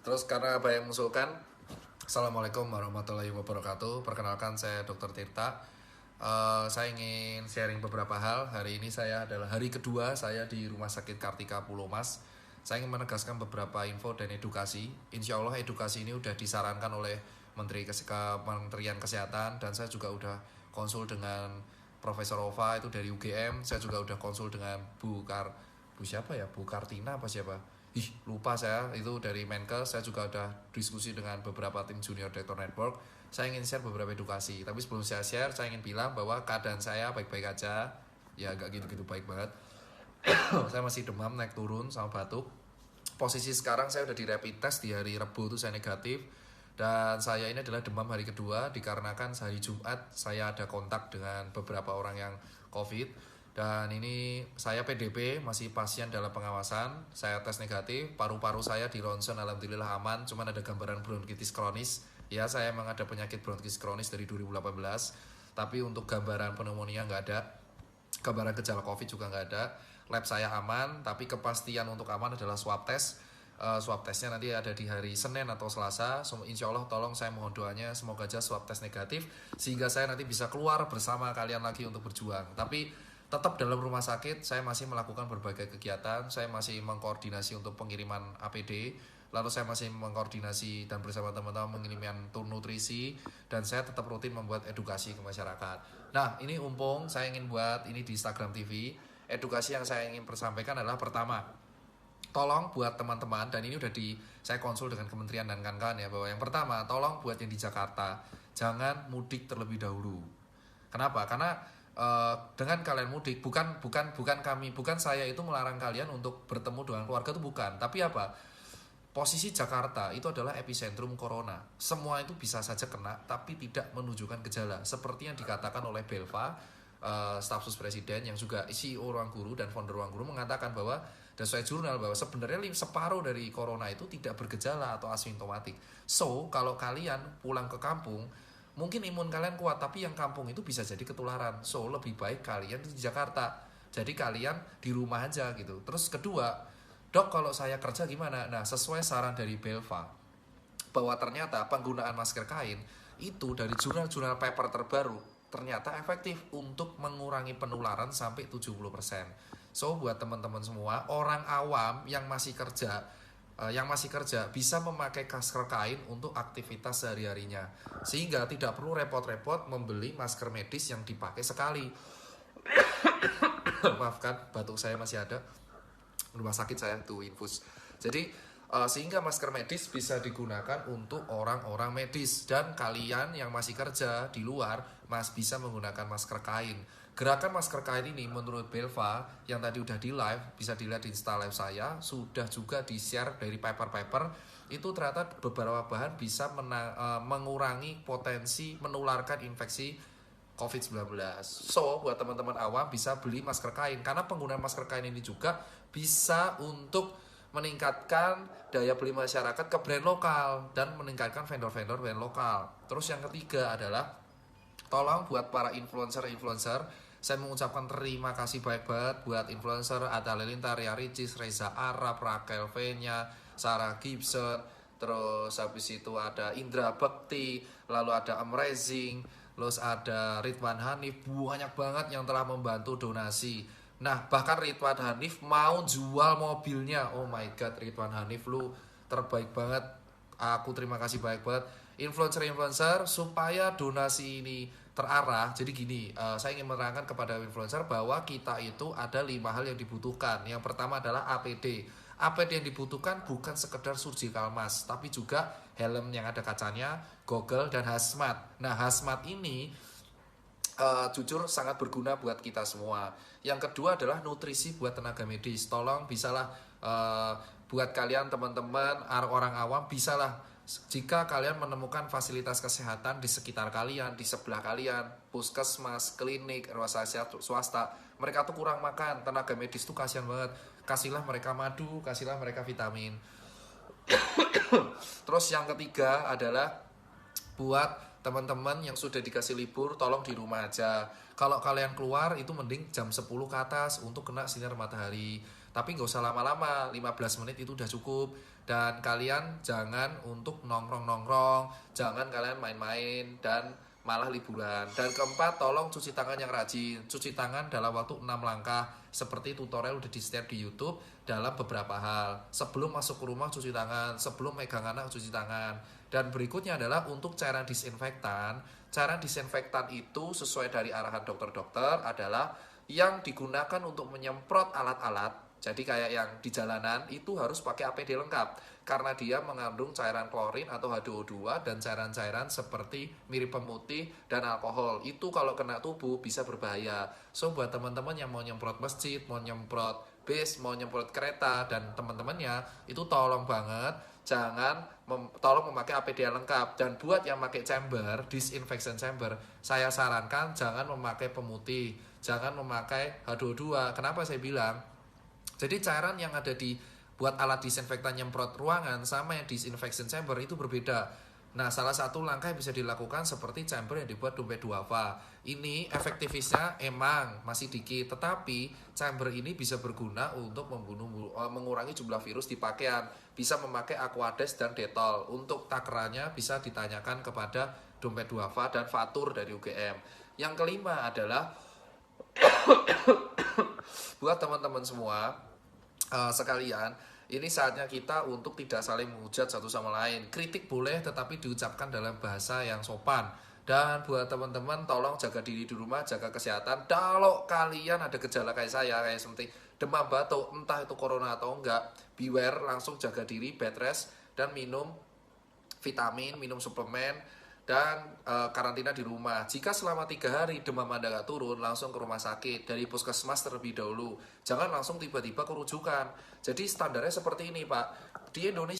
Terus karena apa yang mengusulkan, Assalamualaikum warahmatullahi wabarakatuh. Perkenalkan saya Dr. Tirta. Saya ingin sharing beberapa hal. Hari ini saya adalah hari kedua saya di Rumah Sakit Kartika Pulomas. Saya ingin menegaskan beberapa info dan edukasi. Insya Allah edukasi ini sudah disarankan oleh Kementerian Kesehatan, dan saya juga udah konsul dengan Profesor Ova itu dari UGM. Saya juga udah konsul dengan Bu siapa ya? Bu Kartina apa siapa? Lupa saya, itu dari Menkes. Saya juga udah diskusi dengan beberapa tim Junior Doctor Network. Saya ingin share beberapa edukasi. Tapi sebelum saya share, saya ingin bilang bahwa keadaan saya baik-baik aja. Ya gak gitu-gitu baik banget. Saya masih demam, naik turun, sama batuk. Posisi sekarang saya udah di rapid test di hari Rabu itu saya negatif. Dan saya ini adalah demam hari kedua dikarenakan hari Jumat saya ada kontak dengan beberapa orang yang COVID. Dan ini saya PDP, masih pasien dalam pengawasan. Saya tes negatif, paru-paru saya di ronsen alhamdulillah aman. Cuman ada gambaran bronkitis kronis. Ya, saya emang ada penyakit bronkitis kronis dari 2018. Tapi untuk gambaran pneumonia nggak ada. Gambaran gejala COVID juga nggak ada. Lab saya aman, tapi kepastian untuk aman adalah swab test. Swab testnya nanti ada di hari Senin atau Selasa. Insya Allah tolong saya mohon doanya semoga aja swab test negatif, sehingga saya nanti bisa keluar bersama kalian lagi untuk berjuang. Tapi tetap dalam rumah sakit saya masih melakukan berbagai kegiatan. Saya masih mengkoordinasi untuk pengiriman APD, lalu saya masih mengkoordinasi dan bersama teman-teman pengiriman nutrisi, dan saya tetap rutin membuat edukasi ke masyarakat. Nah, ini umpung saya ingin buat ini di Instagram TV. Edukasi yang saya ingin sampaikan adalah pertama, tolong buat teman-teman, dan ini udah saya konsul dengan kementerian dan kawan-kawan ya, bahwa yang pertama, tolong buat yang di Jakarta jangan mudik terlebih dahulu. Kenapa? Karena dengan kalian mudik, bukan saya itu melarang kalian untuk bertemu dengan keluarga, itu bukan. Tapi apa? Posisi Jakarta itu adalah epicentrum corona. Semua itu bisa saja kena, tapi tidak menunjukkan gejala. Seperti yang dikatakan oleh Belva, staf sus presiden yang juga CEO Ruang Guru dan founder Ruang Guru, mengatakan bahwa dan sesuai jurnal bahwa sebenarnya separuh dari corona itu tidak bergejala atau asimptomatik. So, kalau kalian pulang ke kampung, mungkin imun kalian kuat, tapi yang kampung itu bisa jadi ketularan. So, lebih baik kalian di Jakarta. Jadi kalian di rumah aja gitu. Terus kedua, dok kalau saya kerja gimana? Nah, sesuai saran dari Belva, bahwa ternyata penggunaan masker kain itu dari jurnal-jurnal paper terbaru ternyata efektif untuk mengurangi penularan sampai 70%. So, buat teman-teman semua, orang awam yang masih kerja bisa memakai masker kain untuk aktivitas sehari-harinya, sehingga tidak perlu repot-repot membeli masker medis yang dipakai sekali. Maafkan, batuk saya masih ada. Rumah sakit saya tuh infus. Jadi sehingga masker medis bisa digunakan untuk orang-orang medis, dan kalian yang masih kerja di luar bisa menggunakan masker kain. Gerakan masker kain ini menurut Belva yang tadi udah di live, bisa dilihat di Insta live saya, sudah juga di share dari paper-paper. Itu ternyata beberapa bahan bisa mengurangi potensi menularkan infeksi COVID-19. So, buat teman-teman awam bisa beli masker kain, karena penggunaan masker kain ini juga bisa untuk meningkatkan daya beli masyarakat ke brand lokal dan meningkatkan vendor-vendor brand lokal. Terus yang ketiga adalah tolong buat para influencer, saya mengucapkan terima kasih banyak banget buat influencer ada Halilintar, Ria Ricis, Reza Arab, Raquel Venya, Sarah Gibson, terus habis itu ada Indra Bekti, lalu ada Amazing, terus ada Ridwan Hanif, banyak banget yang telah membantu donasi. Nah, bahkan Ridwan Hanif mau jual mobilnya. Oh my god, Ridwan Hanif, lu terbaik banget. Aku terima kasih banyak banget influencer supaya donasi ini terarah. Jadi gini, saya ingin menerangkan kepada influencer bahwa kita itu ada 5 hal yang dibutuhkan. Yang pertama adalah APD. APD yang dibutuhkan bukan sekedar surgical mask, tapi juga helm yang ada kacanya, goggle, dan hazmat. Nah, hazmat ini jujur sangat berguna buat kita semua. Yang kedua adalah nutrisi buat tenaga medis. Tolong bisalah buat kalian teman-teman orang awam, bisalah jika kalian menemukan fasilitas kesehatan di sekitar kalian, di sebelah kalian, puskesmas, klinik, rumah sakit swasta, mereka tuh kurang makan, tenaga medis tuh kasihan banget. Kasihlah mereka madu, kasihlah mereka vitamin. Terus yang ketiga adalah buat teman-teman yang sudah dikasih libur, tolong di rumah aja. Kalau kalian keluar itu mending jam 10 ke atas untuk kena sinar matahari. Tapi nggak usah lama-lama, 15 menit itu udah cukup. Dan kalian jangan untuk nongkrong-nongkrong, jangan kalian main-main dan malah liburan. Dan keempat, tolong cuci tangan yang rajin. Cuci tangan dalam waktu 6 langkah seperti tutorial udah di-share di YouTube dalam beberapa hal. Sebelum masuk ke rumah cuci tangan, sebelum megang anak cuci tangan. Dan berikutnya adalah untuk cairan disinfektan. Cairan disinfektan itu sesuai dari arahan dokter-dokter adalah yang digunakan untuk menyemprot alat-alat. Jadi kayak yang di jalanan itu harus pakai APD lengkap karena dia mengandung cairan klorin atau H2O2 dan cairan-cairan seperti mirip pemutih dan alkohol. Itu kalau kena tubuh bisa berbahaya. So buat teman-teman yang mau nyemprot masjid, mau nyemprot bis, mau nyemprot kereta dan teman-temannya itu tolong banget tolong memakai APD yang lengkap. Dan buat yang pakai chamber, disinfection chamber, saya sarankan jangan memakai pemutih, jangan memakai H2O2. Kenapa saya bilang? Jadi cairan yang ada di buat alat disinfektan nyemprot ruangan sama yang disinfection chamber itu berbeda. Nah, salah satu langkah yang bisa dilakukan seperti chamber yang dibuat dompet duafa. Ini efektivitasnya emang masih dikit, tetapi chamber ini bisa berguna untuk mengurangi jumlah virus di pakaian. Bisa memakai Aquades dan Dettol. Untuk takarannya bisa ditanyakan kepada dompet duafa dan Fatur dari UGM. Yang kelima adalah buat teman-teman semua sekalian, ini saatnya kita untuk tidak saling menghujat satu sama lain. Kritik boleh tetapi diucapkan dalam bahasa yang sopan. Dan buat teman-teman tolong jaga diri di rumah, jaga kesehatan. Kalau kalian ada gejala kayak saya, kayak seperti demam batuk, entah itu corona atau enggak, beware, langsung jaga diri, bed rest, dan minum vitamin, minum suplemen, dan karantina di rumah. Jika selama 3 hari demam Anda nggak turun, langsung ke rumah sakit dari puskesmas terlebih dahulu. Jangan langsung tiba-tiba ke rujukan. Jadi standarnya seperti ini, Pak. Di Indonesia